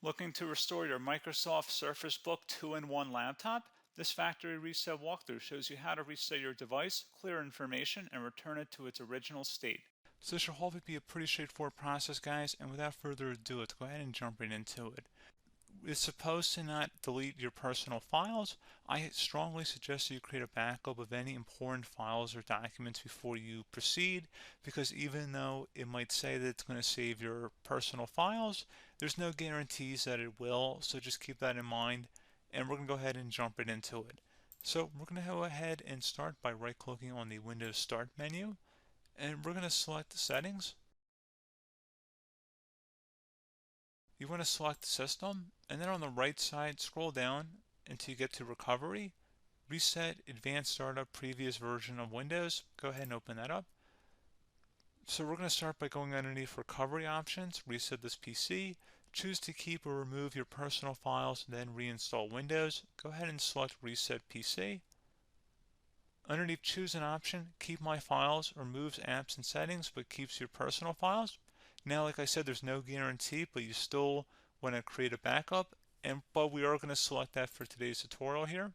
Looking to restore your Microsoft Surface Book 2-in-1 laptop? This factory reset walkthrough shows you how to reset your device, clear information, and return it to its original state. So this should hopefully be a pretty straightforward process, guys, and without further ado, let's go ahead and jump right into it. It's supposed to not delete your personal files. I strongly suggest you create a backup of any important files or documents before you proceed, because even though it might say that it's going to save your personal files, there's no guarantees that it will, so just keep that in mind, and we're going to go ahead and jump right into it. So we're going to go ahead and start by right-clicking on the Windows Start menu, and we're going to select Settings. You want to select System, and then on the right side, scroll down until you get to Recovery. Reset Advanced Startup Previous Version of Windows. Go ahead and open that up. So we're going to start by going underneath Recovery Options, reset this PC. Choose to keep or remove your personal files, then reinstall Windows. Go ahead and select Reset PC. Underneath Choose an option, Keep My Files removes apps and settings but keeps your personal files. Now, like I said, there's no guarantee, but you still want to create a backup, but we are going to select that for today's tutorial here.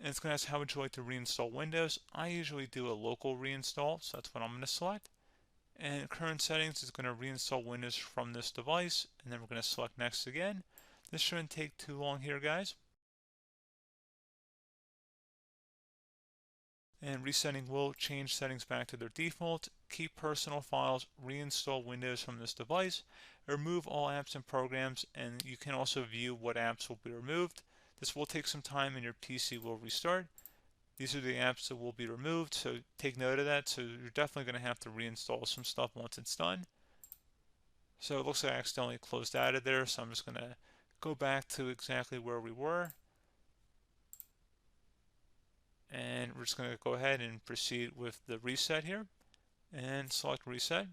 And it's going to ask how would you like to reinstall Windows. I usually do a local reinstall, so that's what I'm going to select. And current settings is going to reinstall Windows from this device, and then we're going to select next again. This shouldn't take too long here, guys. And resetting will change settings back to their default, keep personal files, reinstall Windows from this device, remove all apps and programs, and you can also view what apps will be removed. This will take some time and your PC will restart. These are the apps that will be removed, so take note of that. So you're definitely going to have to reinstall some stuff once it's done. So it looks like I accidentally closed out of there, so I'm just going to go back to exactly where we were. And we're just going to go ahead and proceed with the reset here and select reset.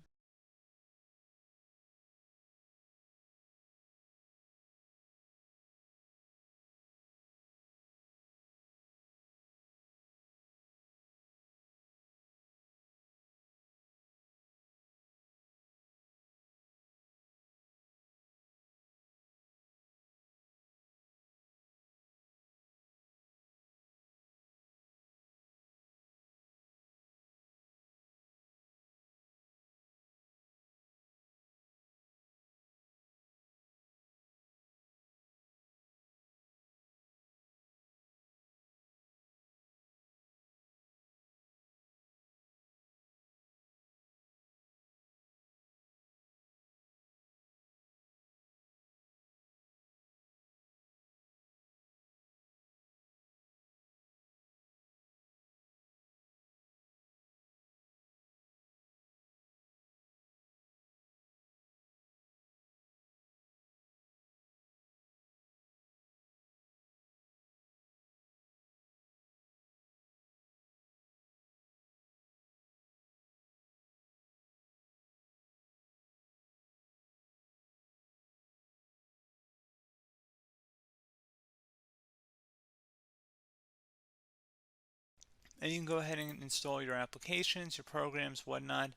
And you can go ahead and install your applications, your programs, whatnot,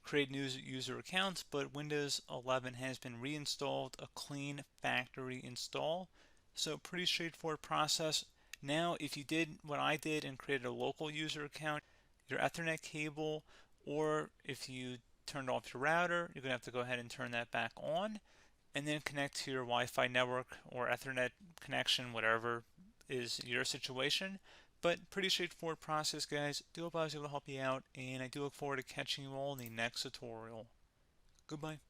create new user accounts, but Windows 11 has been reinstalled, a clean factory install. So pretty straightforward process. Now, if you did what I did and created a local user account, your Ethernet cable, or if you turned off your router, you're going to have to go ahead and turn that back on and then connect to your Wi-Fi network or Ethernet connection, whatever is your situation. But pretty straightforward process, guys. Do hope I was able to help you out, and I do look forward to catching you all in the next tutorial. Goodbye.